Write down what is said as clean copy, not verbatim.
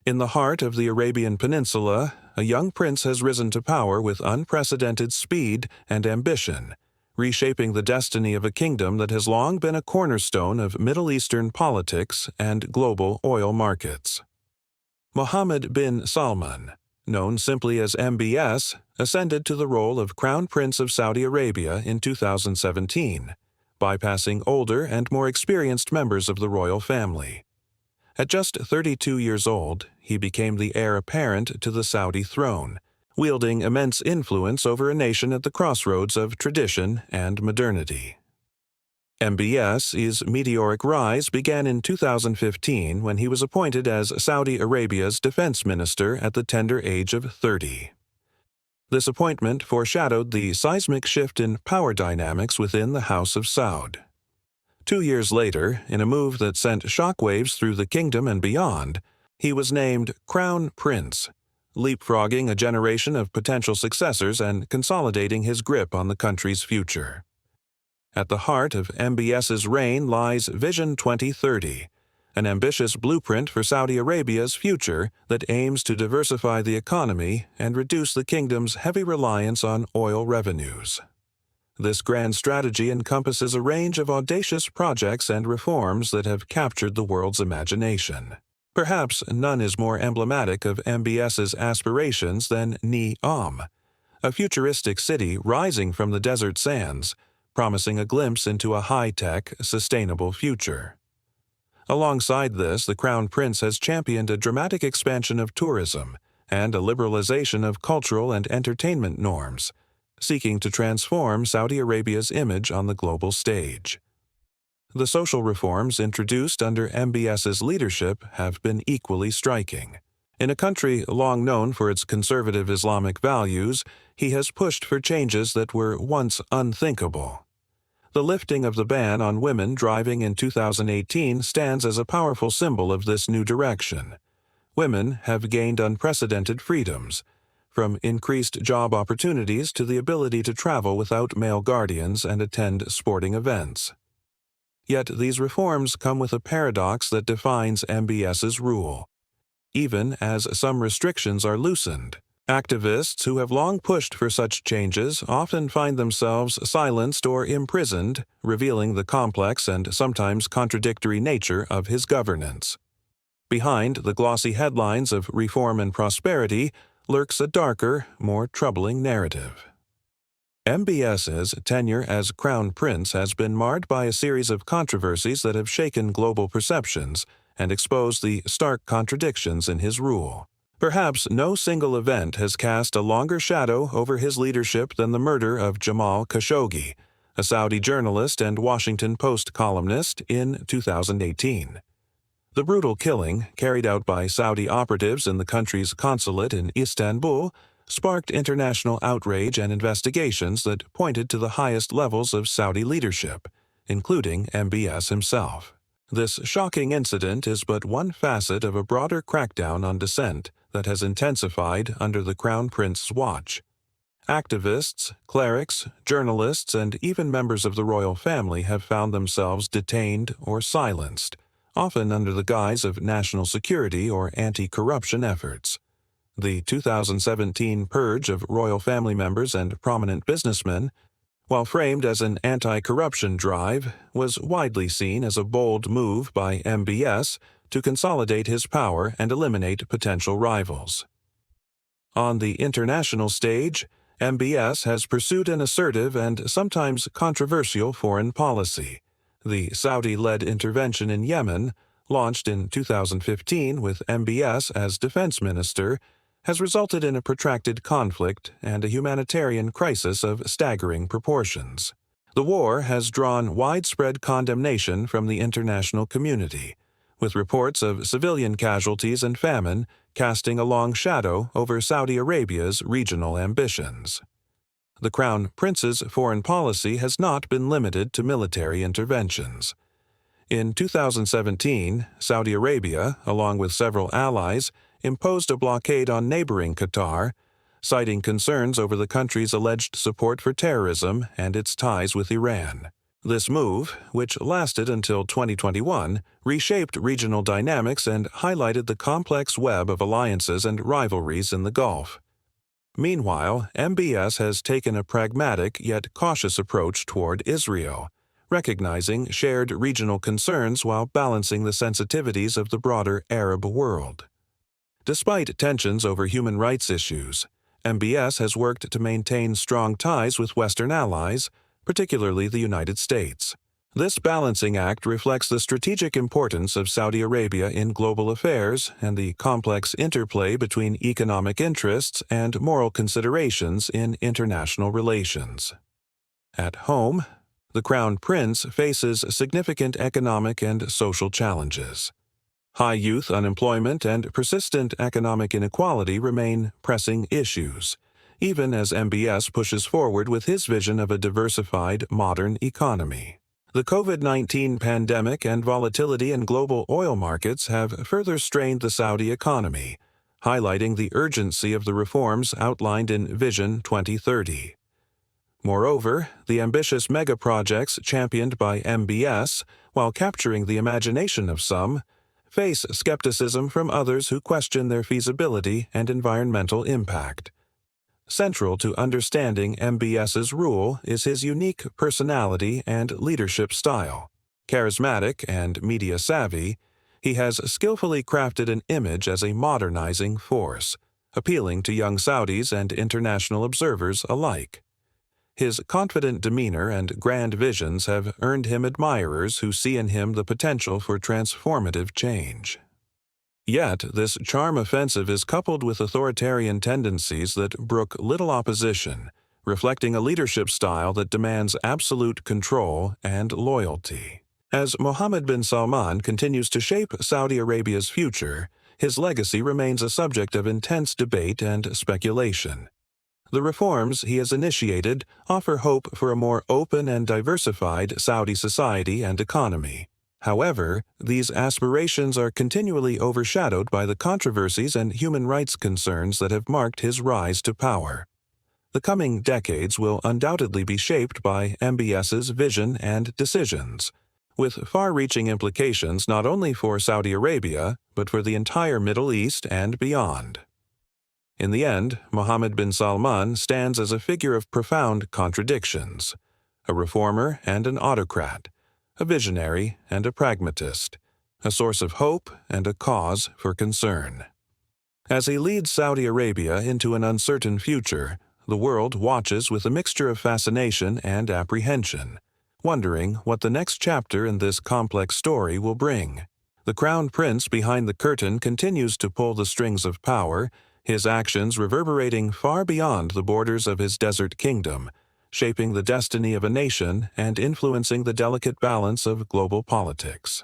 In the heart of the Arabian Peninsula, a young prince has risen to power with unprecedented speed and ambition, reshaping the destiny of a kingdom that has long been a cornerstone of Middle Eastern politics and global oil markets. Mohammed bin Salman, known simply as MBS, ascended to the role of Crown Prince of Saudi Arabia in 2017, bypassing older and more experienced members of the royal family. At just 32 years old, he became the heir apparent to the Saudi throne, wielding immense influence over a nation at the crossroads of tradition and modernity. MBS's meteoric rise began in 2015 when he was appointed as Saudi Arabia's defense minister at the tender age of 30. This appointment foreshadowed the seismic shift in power dynamics within the House of Saud. 2 years later, in a move that sent shockwaves through the kingdom and beyond, he was named Crown Prince, leapfrogging a generation of potential successors and consolidating his grip on the country's future. At the heart of MBS's reign lies Vision 2030, an ambitious blueprint for Saudi Arabia's future that aims to diversify the economy and reduce the kingdom's heavy reliance on oil revenues. This grand strategy encompasses a range of audacious projects and reforms that have captured the world's imagination. Perhaps none is more emblematic of MBS's aspirations than Neom, a futuristic city rising from the desert sands, promising a glimpse into a high-tech, sustainable future. Alongside this, the Crown Prince has championed a dramatic expansion of tourism and a liberalization of cultural and entertainment norms, seeking to transform Saudi Arabia's image on the global stage. The social reforms introduced under MBS's leadership have been equally striking. In a country long known for its conservative Islamic values, he has pushed for changes that were once unthinkable. The lifting of the ban on women driving in 2018 stands as a powerful symbol of this new direction. Women have gained unprecedented freedoms, from increased job opportunities to the ability to travel without male guardians and attend sporting events. Yet these reforms come with a paradox that defines MBS's rule. Even as some restrictions are loosened, activists who have long pushed for such changes often find themselves silenced or imprisoned, revealing the complex and sometimes contradictory nature of his governance. Behind the glossy headlines of reform and prosperity lurks a darker, more troubling narrative. MBS's tenure as Crown Prince has been marred by a series of controversies that have shaken global perceptions and exposed the stark contradictions in his rule. Perhaps no single event has cast a longer shadow over his leadership than the murder of Jamal Khashoggi, a Saudi journalist and Washington Post columnist, in 2018. The brutal killing, carried out by Saudi operatives in the country's consulate in Istanbul, sparked international outrage and investigations that pointed to the highest levels of Saudi leadership, including MBS himself. This shocking incident is but one facet of a broader crackdown on dissent that has intensified under the Crown Prince's watch. Activists, clerics, journalists, and even members of the royal family have found themselves detained or silenced, often under the guise of national security or anti-corruption efforts. The 2017 purge of royal family members and prominent businessmen, while framed as an anti-corruption drive, was widely seen as a bold move by MBS to consolidate his power and eliminate potential rivals. On the international stage, MBS has pursued an assertive and sometimes controversial foreign policy. The Saudi-led intervention in Yemen, launched in 2015 with MBS as defense minister, has resulted in a protracted conflict and a humanitarian crisis of staggering proportions. The war has drawn widespread condemnation from the international community, with reports of civilian casualties and famine casting a long shadow over Saudi Arabia's regional ambitions. The Crown Prince's foreign policy has not been limited to military interventions. In 2017, Saudi Arabia, along with several allies, imposed a blockade on neighboring Qatar, citing concerns over the country's alleged support for terrorism and its ties with Iran. This move, which lasted until 2021, reshaped regional dynamics and highlighted the complex web of alliances and rivalries in the Gulf. Meanwhile, MBS has taken a pragmatic yet cautious approach toward Israel, recognizing shared regional concerns while balancing the sensitivities of the broader Arab world. Despite tensions over human rights issues, MBS has worked to maintain strong ties with Western allies, particularly the United States. This balancing act reflects the strategic importance of Saudi Arabia in global affairs and the complex interplay between economic interests and moral considerations in international relations. At home, the Crown Prince faces significant economic and social challenges. High youth unemployment and persistent economic inequality remain pressing issues, even as MBS pushes forward with his vision of a diversified, modern economy. The COVID-19 pandemic and volatility in global oil markets have further strained the Saudi economy, highlighting the urgency of the reforms outlined in Vision 2030. Moreover, the ambitious mega-projects championed by MBS, while capturing the imagination of some, face skepticism from others who question their feasibility and environmental impact. Central to understanding MBS's rule is his unique personality and leadership style. Charismatic and media-savvy, he has skillfully crafted an image as a modernizing force, appealing to young Saudis and international observers alike. His confident demeanor and grand visions have earned him admirers who see in him the potential for transformative change. Yet, this charm offensive is coupled with authoritarian tendencies that brook little opposition, reflecting a leadership style that demands absolute control and loyalty. As Mohammed bin Salman continues to shape Saudi Arabia's future, his legacy remains a subject of intense debate and speculation. The reforms he has initiated offer hope for a more open and diversified Saudi society and economy. However, these aspirations are continually overshadowed by the controversies and human rights concerns that have marked his rise to power. The coming decades will undoubtedly be shaped by MBS's vision and decisions, with far-reaching implications not only for Saudi Arabia, but for the entire Middle East and beyond. In the end, Mohammed bin Salman stands as a figure of profound contradictions, a reformer and an autocrat, a visionary and a pragmatist, a source of hope and a cause for concern. As he leads Saudi Arabia into an uncertain future, the world watches with a mixture of fascination and apprehension, wondering what the next chapter in this complex story will bring. The Crown Prince behind the curtain continues to pull the strings of power, his actions reverberating far beyond the borders of his desert kingdom, shaping the destiny of a nation and influencing the delicate balance of global politics.